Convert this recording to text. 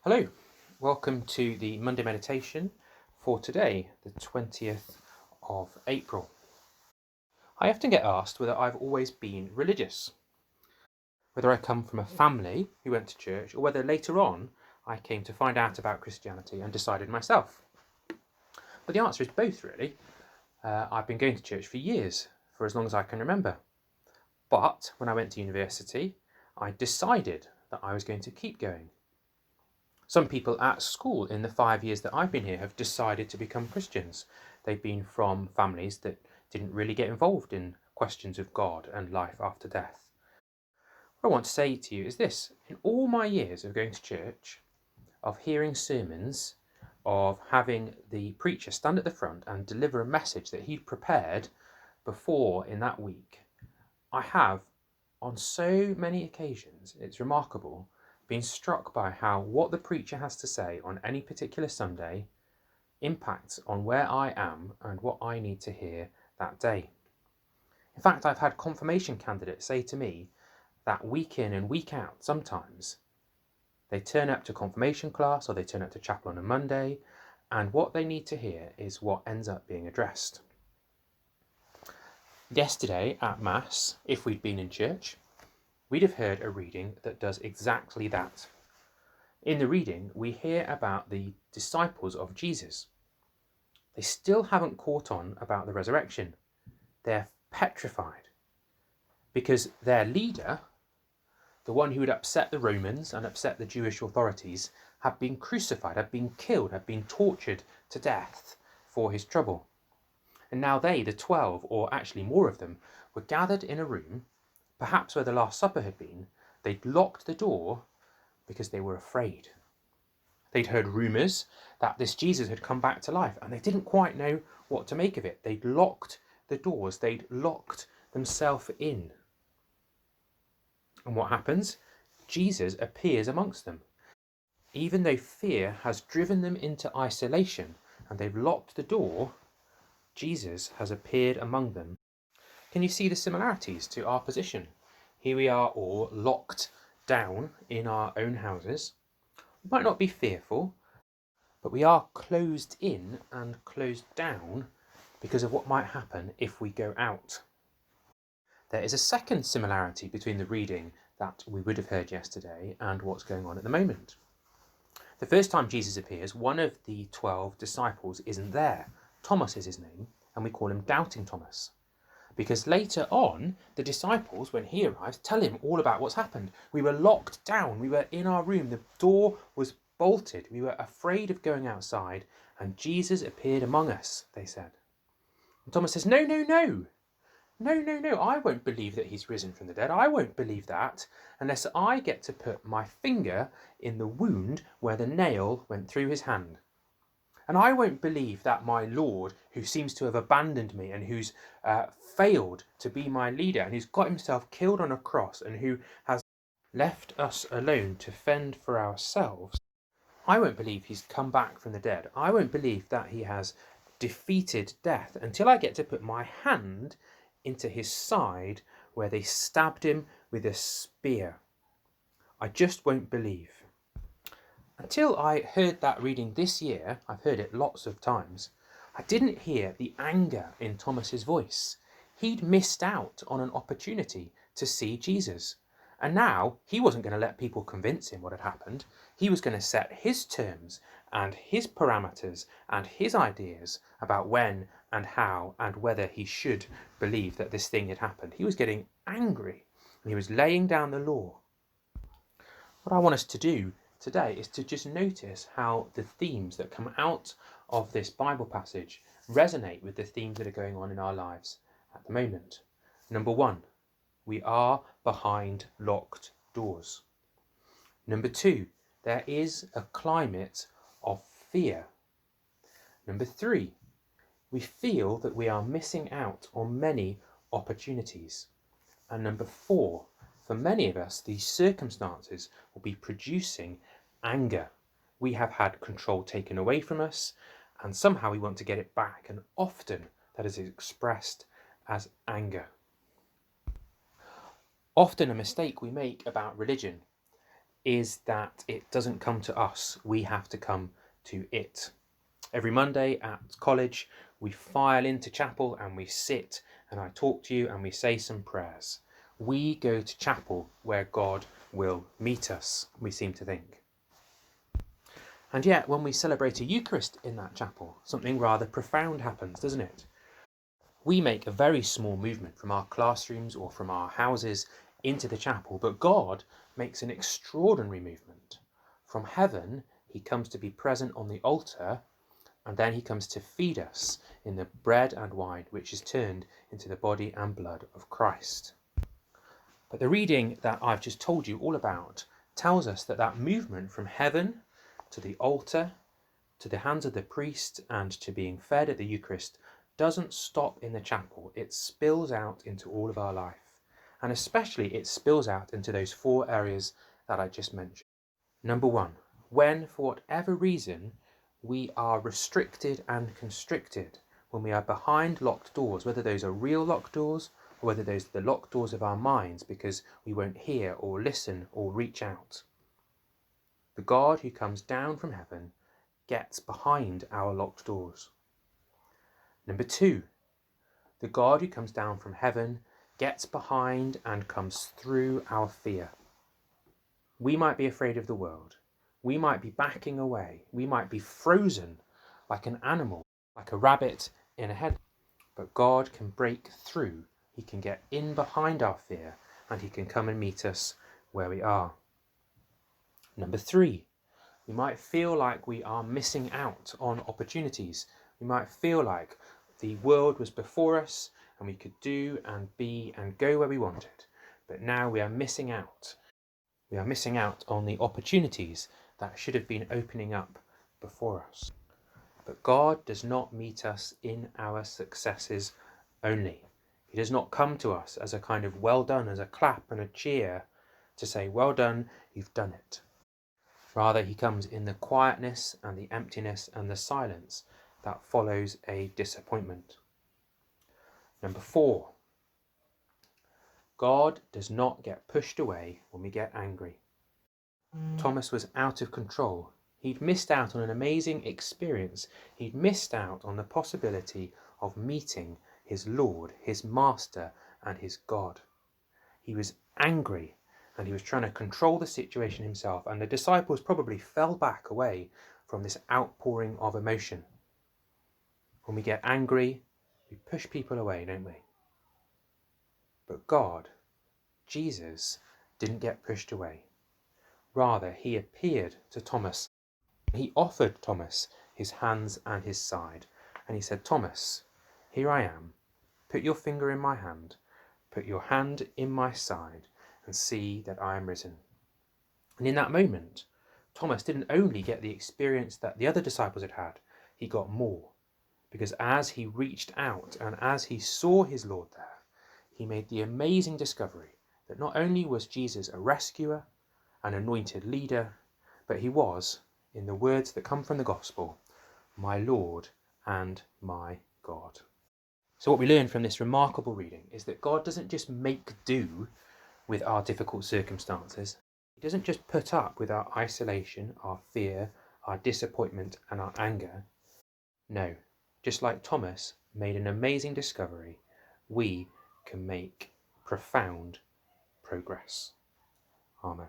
Hello, welcome to the Monday meditation for today, the 20th of April. I often get asked whether I've always been religious, whether I come from a family who went to church, or whether later on I came to find out about Christianity and decided myself. But the answer is both, really. I've been going to church for years, for as long as I can remember. But when I went to university, I decided that I was going to keep going. Some people at school in the 5 years that I've been here have decided to become Christians. They've been from families that didn't really get involved in questions of God and life after death. What I want to say to you is this: in all my years of going to church, of hearing sermons, of having the preacher stand at the front and deliver a message that he'd prepared before in that week, I have, on so many occasions, it's remarkable, been struck by how what the preacher has to say on any particular Sunday impacts on where I am and what I need to hear that day. In fact, I've had confirmation candidates say to me that week in and week out, sometimes, they turn up to confirmation class or they turn up to chapel on a Monday, and what they need to hear is what ends up being addressed. Yesterday at Mass, if we'd been in church, we'd have heard a reading that does exactly that. In the reading, we hear about the disciples of Jesus. They still haven't caught on about the resurrection. They're petrified because their leader, the one who had upset the Romans and upset the Jewish authorities, had been crucified, had been killed, had been tortured to death for his trouble. And now they, the 12, or actually more of them, were gathered in a room, perhaps where the Last Supper had been. They'd locked the door because they were afraid. They'd heard rumours that this Jesus had come back to life, and they didn't quite know what to make of it. They'd locked the doors, they'd locked themselves in. And what happens? Jesus appears amongst them. Even though fear has driven them into isolation and they've locked the door, Jesus has appeared among them. Can you see the similarities to our position? Here we are all locked down in our own houses. We might not be fearful, but we are closed in and closed down because of what might happen if we go out. There is a second similarity between the reading that we would have heard yesterday and what's going on at the moment. The first time Jesus appears, one of the 12 disciples isn't there. Thomas is his name, and we call him Doubting Thomas. Because later on, the disciples, when he arrives, tell him all about what's happened. We were locked down, we were in our room, the door was bolted, we were afraid of going outside, and Jesus appeared among us, they said. And Thomas says, No, no, no. No, I won't believe that he's risen from the dead. I won't believe that unless I get to put my finger in the wound where the nail went through his hand. And I won't believe that my Lord, who seems to have abandoned me and who's failed to be my leader and who's got himself killed on a cross and who has left us alone to fend for ourselves, I won't believe he's come back from the dead. I won't believe that he has defeated death until I get to put my hand into his side where they stabbed him with a spear. I just won't believe. Until I heard that reading this year, I've heard it lots of times, I didn't hear the anger in Thomas's voice. He'd missed out on an opportunity to see Jesus. And now he wasn't going to let people convince him what had happened. He was going to set his terms and his parameters and his ideas about when and how and whether he should believe that this thing had happened. He was getting angry and he was laying down the law. What I want us to do today is to just notice how the themes that come out of this Bible passage resonate with the themes that are going on in our lives at the moment. Number one, we are behind locked doors. Number two, there is a climate of fear. Number three, we feel that we are missing out on many opportunities. And number four, for many of us, these circumstances will be producing anger. We have had control taken away from us, and somehow we want to get it back, and often that is expressed as anger. Often a mistake we make about religion is that it doesn't come to us, we have to come to it. Every Monday at college, we file into chapel and we sit and I talk to you and we say some prayers. We go to chapel where God will meet us, we seem to think. And yet, when we celebrate a Eucharist in that chapel, something rather profound happens, doesn't it? We make a very small movement from our classrooms or from our houses into the chapel, but God makes an extraordinary movement. From heaven, he comes to be present on the altar, and then he comes to feed us in the bread and wine, which is turned into the body and blood of Christ. But the reading that I've just told you all about tells us that that movement from heaven to the altar, to the hands of the priest, and to being fed at the Eucharist doesn't stop in the chapel. It spills out into all of our life. And especially it spills out into those 4 areas that I just mentioned. Number 1, when for whatever reason we are restricted and constricted, when we are behind locked doors, whether those are real locked doors or whether those are the locked doors of our minds because we won't hear or listen or reach out. The God who comes down from heaven gets behind our locked doors. Number 2, the God who comes down from heaven gets behind and comes through our fear. We might be afraid of the world. We might be backing away. We might be frozen like an animal, like a rabbit in a head. But God can break through. He can get in behind our fear and he can come and meet us where we are. Number 3, we might feel like we are missing out on opportunities. We might feel like the world was before us and we could do and be and go where we wanted. But now we are missing out. We are missing out on the opportunities that should have been opening up before us. But God does not meet us in our successes only. He does not come to us as a kind of well done, as a clap and a cheer to say, well done, you've done it. Rather, he comes in the quietness and the emptiness and the silence that follows a disappointment. Number 4, God does not get pushed away when we get angry. Thomas was out of control. He'd missed out on an amazing experience. He'd missed out on the possibility of meeting his Lord, his Master, and his God. He was angry and he was trying to control the situation himself, and the disciples probably fell back away from this outpouring of emotion. When we get angry, we push people away, don't we? But God, Jesus, didn't get pushed away. Rather, he appeared to Thomas. He offered Thomas his hands and his side, and he said, Thomas, here I am. Put your finger in my hand, put your hand in my side, and see that I am risen. And in that moment, Thomas didn't only get the experience that the other disciples had had, he got more. Because as he reached out and as he saw his Lord there, he made the amazing discovery that not only was Jesus a rescuer, an anointed leader, but he was, in the words that come from the gospel, my Lord and my God. So what we learn from this remarkable reading is that God doesn't just make do with our difficult circumstances. He doesn't just put up with our isolation, our fear, our disappointment and our anger. No, just like Thomas made an amazing discovery, we can make profound progress. Amen.